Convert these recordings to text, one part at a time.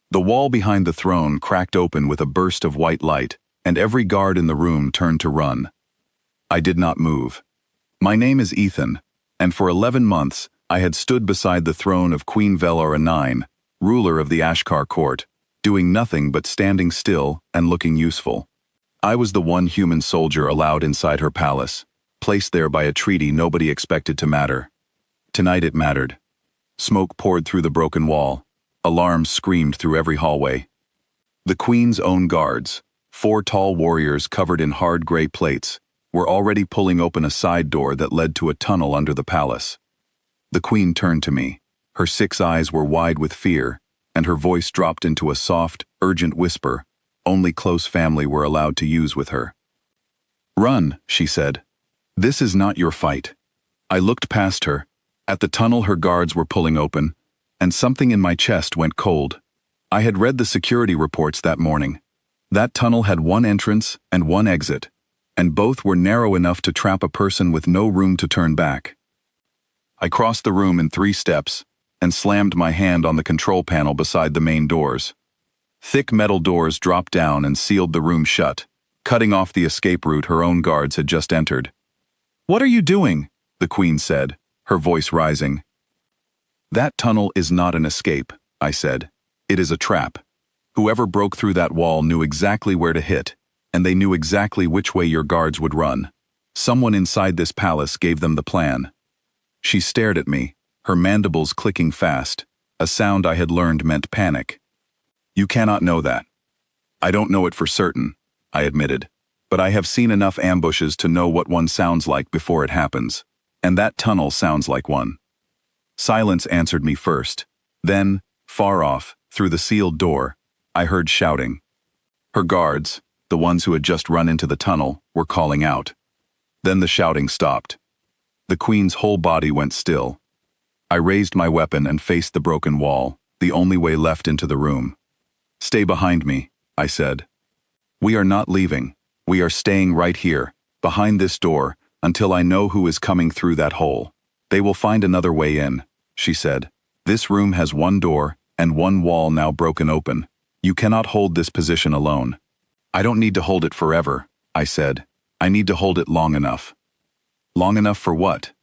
The wall behind the throne cracked open with a burst of white light, and every guard in the room turned to run. I did not move. My name is Ethan, and for 11 months I had stood beside the throne of Queen Velora IX, ruler of the Ashkar court, doing nothing but standing still and looking useful. I was the one human soldier allowed inside her palace, placed there by a treaty nobody expected to matter. Tonight it mattered. Smoke poured through the broken wall. Alarms screamed through every hallway. The Queen's own guards, 4 tall warriors covered in hard gray plates, were already pulling open a side door that led to a tunnel under the palace. The Queen turned to me. Her 6 eyes were wide with fear, and her voice dropped into a soft, urgent whisper only close family were allowed to use with her. "Run," she said. "This is not your fight." I looked past her. At the tunnel her guards were pulling open, and something in my chest went cold. I had read the security reports that morning. That tunnel had 1 entrance and 1 exit, and both were narrow enough to trap a person with no room to turn back. I crossed the room in 3 steps and slammed my hand on the control panel beside the main doors. Thick metal doors dropped down and sealed the room shut, cutting off the escape route her own guards had just entered. "What are you doing?" the Queen said, her voice rising. "That tunnel is not an escape," I said. "It is a trap. Whoever broke through that wall knew exactly where to hit, and they knew exactly which way your guards would run. Someone inside this palace gave them the plan." She stared at me, her mandibles clicking fast, a sound I had learned meant panic. "You cannot know that." "I don't know it for certain," I admitted, "but I have seen enough ambushes to know what one sounds like before it happens, and that tunnel sounds like one." Silence answered me first. Then, far off, through the sealed door, I heard shouting. Her guards, the ones who had just run into the tunnel, were calling out. Then the shouting stopped. The Queen's whole body went still. I raised my weapon and faced the broken wall, the only way left into the room. "Stay behind me," I said. "We are not leaving. We are staying right here, behind this door, until I know who is coming through that hole. They will find another way in," she said. "This room has 1 door and 1 wall now broken open. You cannot hold this position alone." "I don't need to hold it forever," I said. "I need to hold it long enough." "Long enough for what?"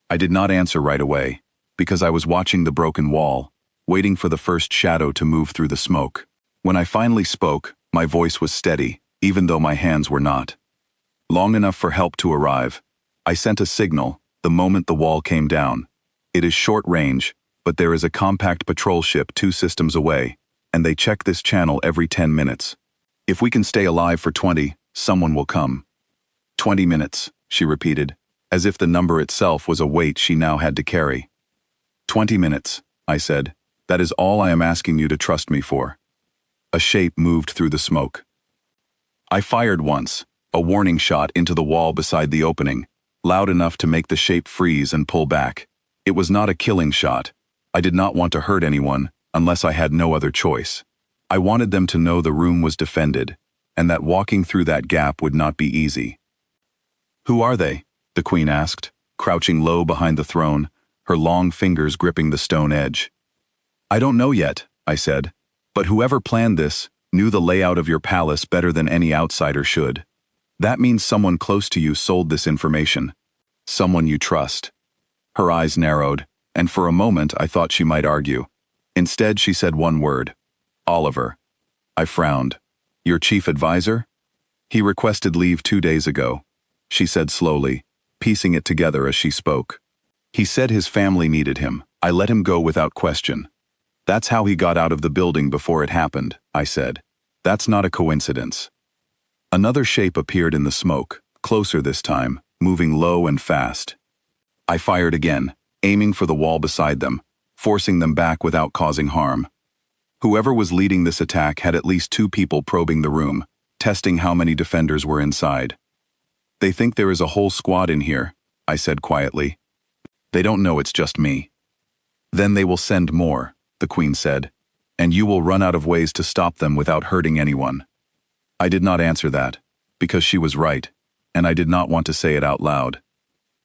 I did not answer right away, because I was watching the broken wall, waiting for the first shadow to move through the smoke. When I finally spoke, my voice was steady, even though my hands were not. "Long enough for help to arrive. I sent a signal the moment the wall came down. It is short range, but there is a compact patrol ship 2 systems away, and they check this channel every 10 minutes. If we can stay alive for 20, someone will come." 20 minutes, she repeated, as if the number itself was a weight she now had to carry. 20 minutes, I said. "That is all I am asking you to trust me for." A shape moved through the smoke. I fired once, a warning shot into the wall beside the opening, loud enough to make the shape freeze and pull back. It was not a killing shot. I did not want to hurt anyone, unless I had no other choice. I wanted them to know the room was defended, and that walking through that gap would not be easy. "Who are they?" the Queen asked, crouching low behind the throne, her long fingers gripping the stone edge. "I don't know yet," I said, "but whoever planned this knew the layout of your palace better than any outsider should. That means someone close to you sold this information. Someone you trust." Her eyes narrowed, and for a moment I thought she might argue. Instead she said one word: "Oliver." I frowned. "Your chief advisor?" "He requested leave 2 days ago," she said slowly, piecing it together as she spoke. "He said his family needed him. I let him go without question." "That's how he got out of the building before it happened," I said. "That's not a coincidence." Another shape appeared in the smoke, closer this time, moving low and fast. I fired again, aiming for the wall beside them, forcing them back without causing harm. Whoever was leading this attack had at least 2 people probing the room, testing how many defenders were inside. "They think there is a whole squad in here," I said quietly. "They don't know it's just me." "Then they will send more," the Queen said, "and you will run out of ways to stop them without hurting anyone." I did not answer that, because she was right, and I did not want to say it out loud.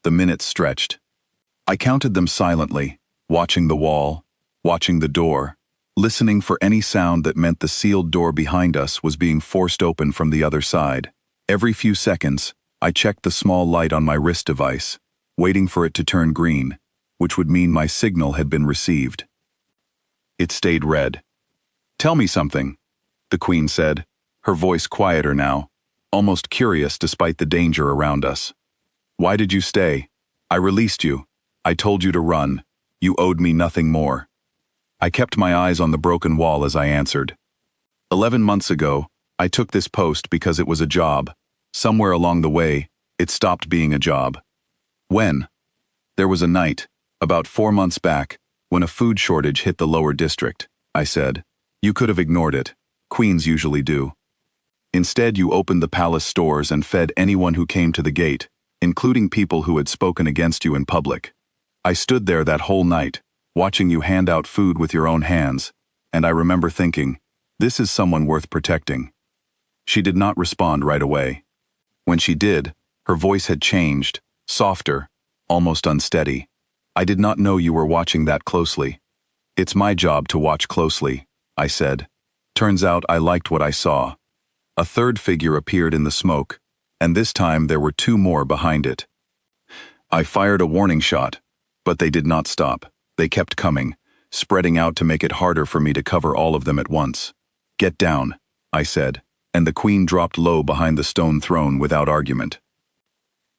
The minutes stretched. I counted them silently, watching the wall, watching the door, listening for any sound that meant the sealed door behind us was being forced open from the other side. Every few seconds, I checked the small light on my wrist device, waiting for it to turn green, which would mean my signal had been received. It stayed red. "Tell me something," the Queen said, her voice quieter now, almost curious despite the danger around us. "Why did you stay? I released you. I told you to run. You owed me nothing more." I kept my eyes on the broken wall as I answered. 11 months ago, I took this post because it was a job. Somewhere along the way, it stopped being a job. When? There was a night, about 4 months back, when a food shortage hit the lower district, I said. You could have ignored it. Queens usually do. Instead, you opened the palace stores and fed anyone who came to the gate, including people who had spoken against you in public. I stood there that whole night, watching you hand out food with your own hands, and I remember thinking, this is someone worth protecting. She did not respond right away. When she did, her voice had changed, softer, almost unsteady. "I did not know you were watching that closely." "It's my job to watch closely," I said. Turns out I liked what I saw. A third figure appeared in the smoke, and this time there were 2 more behind it. I fired a warning shot, but they did not stop. They kept coming, spreading out to make it harder for me to cover all of them at once. "Get down," I said, and the Queen dropped low behind the stone throne without argument.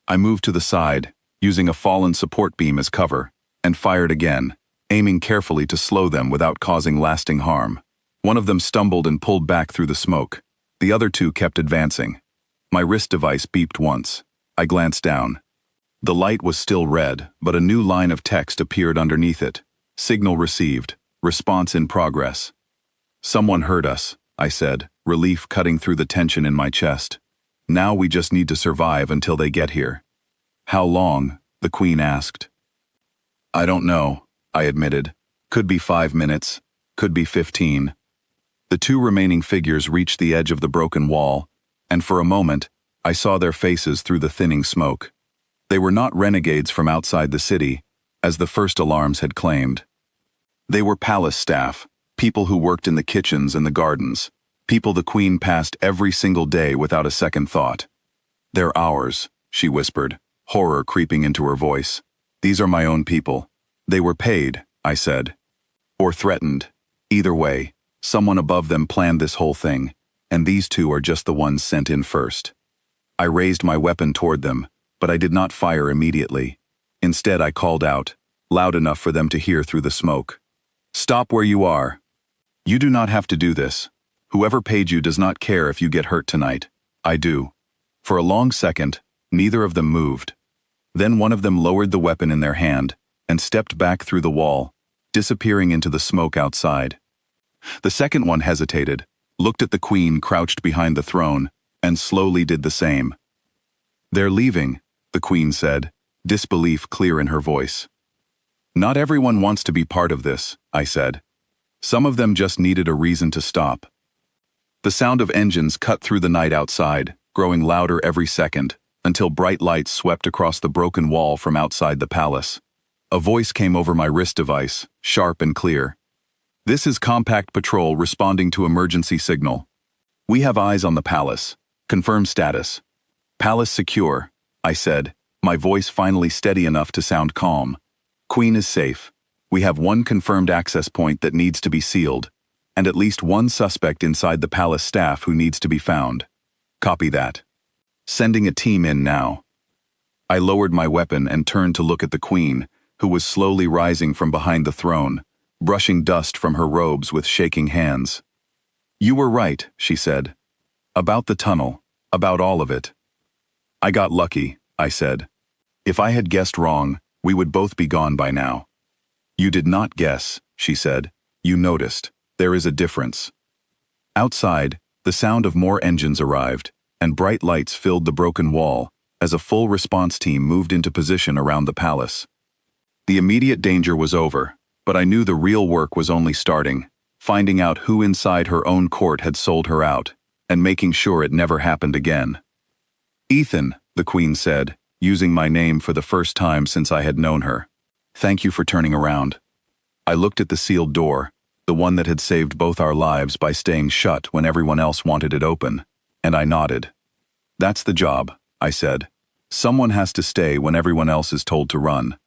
I moved to the side, using a fallen support beam as cover, and fired again, aiming carefully to slow them without causing lasting harm. One of them stumbled and pulled back through the smoke. The other 2 kept advancing. My wrist device beeped once. I glanced down. The light was still red, but a new line of text appeared underneath it. "Signal received. Response in progress." "Someone heard us," I said, relief cutting through the tension in my chest. "Now we just need to survive until they get here." "How long?" the Queen asked. "I don't know," I admitted. "Could be 5 minutes. Could be 15. The 2 remaining figures reached the edge of the broken wall, and for a moment, I saw their faces through the thinning smoke. They were not renegades from outside the city, as the first alarms had claimed. They were palace staff, people who worked in the kitchens and the gardens, people the Queen passed every single day without a second thought. "They're ours," she whispered, horror creeping into her voice. "These are my own people. They were paid," I said. "Or threatened. Either way, someone above them planned this whole thing, and these 2 are just the ones sent in first." I raised my weapon toward them, but I did not fire immediately. Instead, I called out, loud enough for them to hear through the smoke. "Stop where you are. You do not have to do this. Whoever paid you does not care if you get hurt tonight. I do." For a long second, neither of them moved. Then one of them lowered the weapon in their hand and stepped back through the wall, disappearing into the smoke outside. The second one hesitated, looked at the Queen crouched behind the throne, and slowly did the same. "They're leaving," the Queen said, disbelief clear in her voice. "Not everyone wants to be part of this," I said. "Some of them just needed a reason to stop." The sound of engines cut through the night outside, growing louder every second, until bright lights swept across the broken wall from outside the palace. A voice came over my wrist device, sharp and clear. "This is Compact Patrol responding to emergency signal. We have eyes on the palace. Confirm status." "Palace secure," I said, my voice finally steady enough to sound calm. "Queen is safe. We have 1 confirmed access point that needs to be sealed, and at least 1 suspect inside the palace staff who needs to be found." "Copy that. Sending a team in now." I lowered my weapon and turned to look at the Queen, who was slowly rising from behind the throne, brushing dust from her robes with shaking hands. "You were right," she said. "About the tunnel, about all of it." "I got lucky," I said. "If I had guessed wrong, we would both be gone by now." "You did not guess," she said. "You noticed. There is a difference." Outside, the sound of more engines arrived, and bright lights filled the broken wall as a full response team moved into position around the palace. The immediate danger was over, but I knew the real work was only starting, finding out who inside her own court had sold her out, and making sure it never happened again. "Ethan," the Queen said, using my name for the first time since I had known her. "Thank you for turning around." I looked at the sealed door, the one that had saved both our lives by staying shut when everyone else wanted it open, and I nodded. "That's the job," I said. "Someone has to stay when everyone else is told to run."